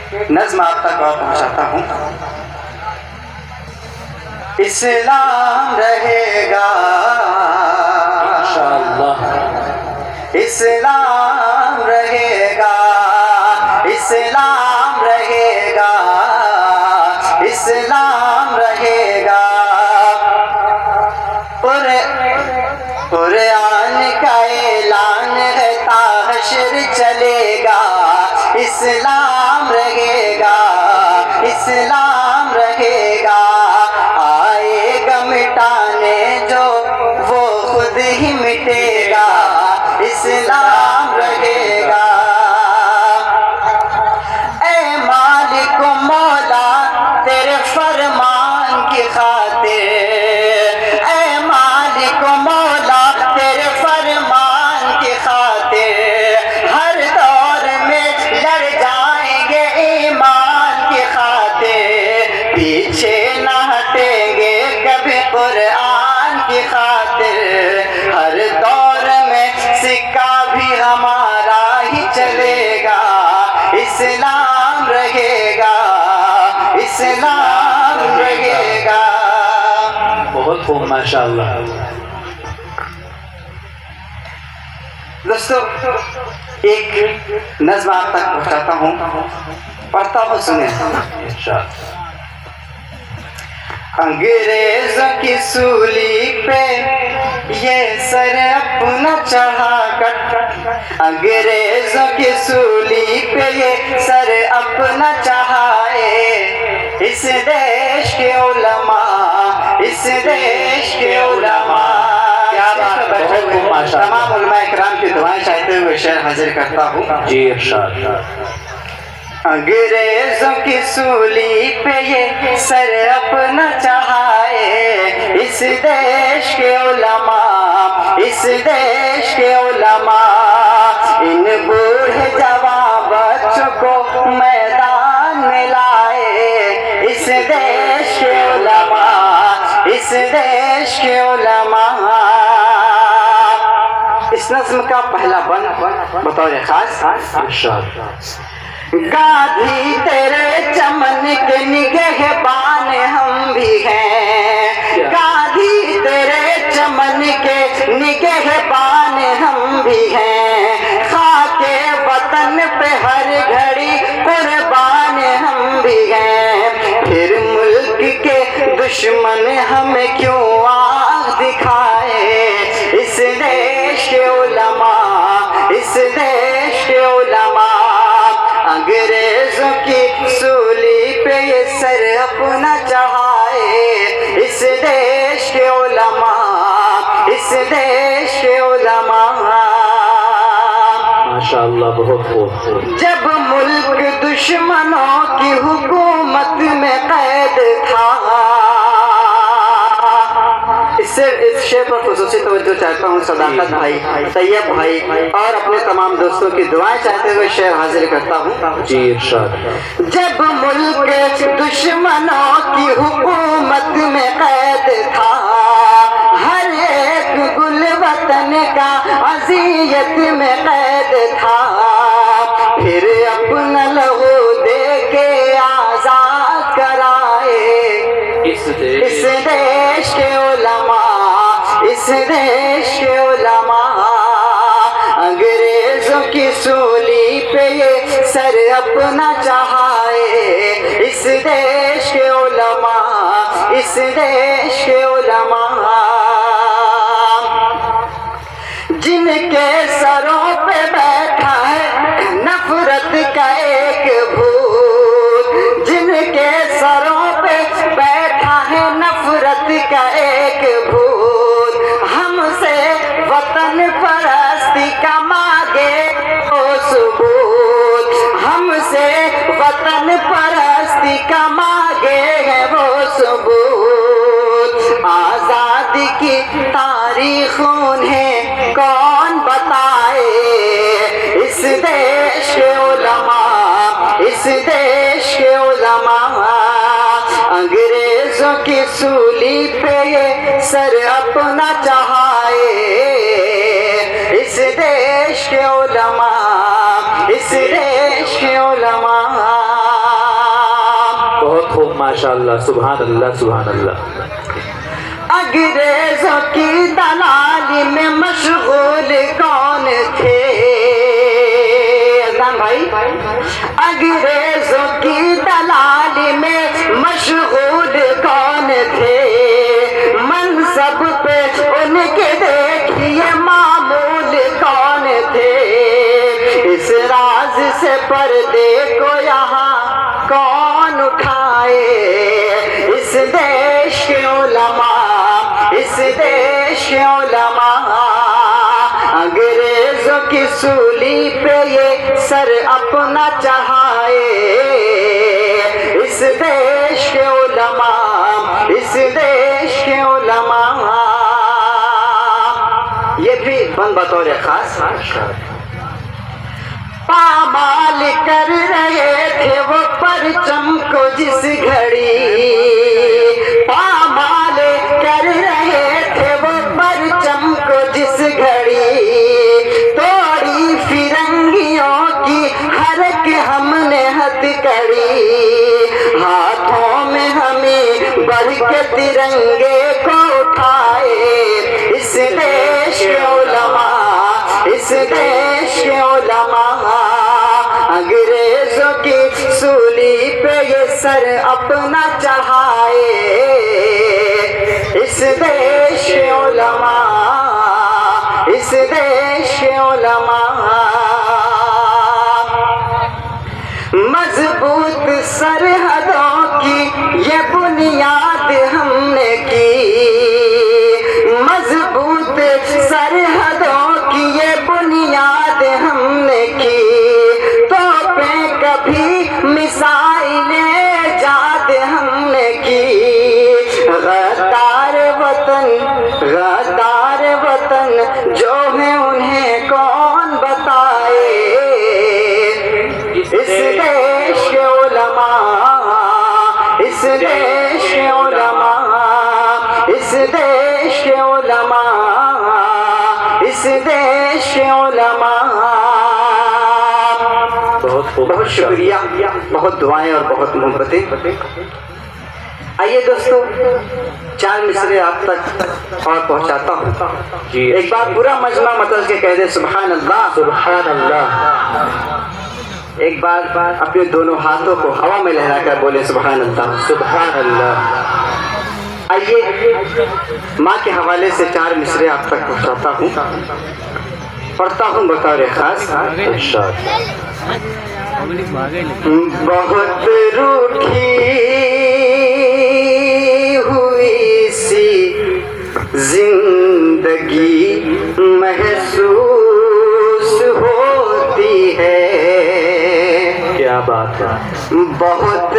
नज्म आप तक और पहुंचाता हूँ। इस्लाम रहेगा इंशाअल्लाह, इस्लाम रहेगा, इस्लाम रहेगा, इस्लाम रहेगा। कुरान का ऐलान है ताहशर चलेगा। इस्लाम रहेगा, इस्लाम रहेगा। आएगा मिटाने जो वो खुद ही मिटेगा। इस्लाम रहेगा। ऐ मालिक मौला तेरे फरमान की खातिर, ऐ मालिक मौला तेरे फरमान की खातिर हर दौर में लड़ जाएंगे ईमान की खातिर। पीछे न हटेंगे कभी कुरान की खातिर। हर दौर में सिक्का भी हमारा ही चलेगा। इस्लाम रहेगा, इस्लाम रहेगा। बहुत खूब माशाअल्लाह। दोस्तों एक नज़्म आप तक पहुंचाता हूँ, पढ़ता हूँ, सुने। अंग्रेजों की सूली पे ये सर अपना चढ़ा कर, अंग्रेजों की सूली पे ये सर अपना चढ़ाए। इस देश के उलमा, इस देश के उलमा। क्या बात है। तमाम उलमा इकराम की दुआएं चाहते हुए शेर हाजिर करता हूँ। जी इरशाद। अंग्रेजों की सूली पे ये सर अपना चढ़ाए। इस देश के उलमा, इस देश के उलमा। इन बूढ़े जवान बच्चों को मैदान में लाए। इस देश के उलमा, इस देश के उलमा। इस नज़्म का पहला बंद बतौर खास। गाधी तेरे चमन के निगहबान हम भी हैं। गाधी तेरे चमन के निगहबान हम भी हैं। खाके वतन पे हर घड़ी कुर्बान हम भी हैं। फिर मुल्क के दुश्मन हमें क्यों आँख दिखाए। इस देश के उलमा, इस देश के उलमा। अंग्रेजों की सूली पे ये सर अपना चढ़ाए। इस देश के उलमा, इस देश के उलमा। माशाअल्लाह, बहुत खूब। जब मुल्क दुश्मनों की हुकूमत में कैद था, इस शेर पर खुसूसी तवज्जो चाहता हूँ सदाकत भाई, तैयब भाई और अपने तमाम दोस्तों की दुआएं चाहते हुए शेर हाजिर करता हूँ। जी इरशाद। जब मुल्क दुश्मनों की हुकूमत में कैद था, हर एक गुल वतन का अज़ियत में कैद था। फिर अपना लहू दे के आजाद कराए। इस देश के उलमा, इस देश के उलमा। अंग्रेजों की सूली पे ये सर अपना चढ़ाए। इस देश के उलमा, इस देश के उलमा। जिनके सरों पे बैठा है नफरत का एक भूत, जिनके सरों पे बैठा है नफरत का एक भूत। हमसे वतन परस्ती का मांगे ओ सबूत। हमसे वतन परस्ती का मांगे है वो सबूत। आजादी की तारीख उन्हें कौन बताए। इस देश के उलमा, इस देश के उलमा। अंग्रेजों की सूली पे ये सर अपना चढ़ाए। इस देश के उलमा, इस देश के उलमा। बहुत खूब माशाअल्लाह, सुभान अल्लाह सुभान अल्लाह। अंग्रेजों की दलाली में मशगूल कौन थे भाई? अंग्रेजों की दलाली में मशगूल कौन थे? मनसब पे उनके देखिए मामूल कौन थे? इस राज से पर्दे को यहाँ कौन उठाए? इस देश के उलमा, इस देश के उलमा, अंग्रेजों की सूली पे ये सर अपना चढ़ाए। इस देश के उलमा, इस देश के उलमा, ये भी बन बतौर खास पामाल कर रहे थे वो परचम को जिस घड़ी, पामाल कर रहे थे वो परचम को जिस घड़ी, तोड़ी फिरंगियों की हर एक हमने हथकड़ी, हाथों में हमें बढ़ के तिरंगे को उठाए। इस देश के उलमा, इस देश के उलमा, अंग्रेजों की सूली पे ये सर अपना चढ़ाए। इस देश के उलमा, इस देश के उलमा, मजबूत सरहदों की ये बुनियाद हमने की, मजबूत सरहदों की ये बुनियाद हमने की, तोपें कभी मिसाइलें जाद हमने की। गद्दार वतन, गद्दार वतन जो है उन्हें कौन बताए? इस देश के उलमा, इस देश के उलमा, इस देश के उलमा, इस देश के उलमा। बहुत शुक्रिया, बहुत दुआएं और बहुत मोहब्बतें। आइए दोस्तों, चार मिसरे आप तक और पहुंचाता हूँ जी। एक बार पूरा मजमा मतलब के कह दे सुभान अल्लाह, सुभान अल्लाह। एक बार अपने दोनों हाथों को हवा में लहराकर बोले सुभान अल्लाह, सुभान अल्लाह। आइए माँ के हवाले से चार मिसरे आप तक पहुंचाता हूँ, पढ़ता हूँ बतौर खास। बहुत रूठी हुई सी जिंदगी महसूस होती है। क्या बात है। बहुत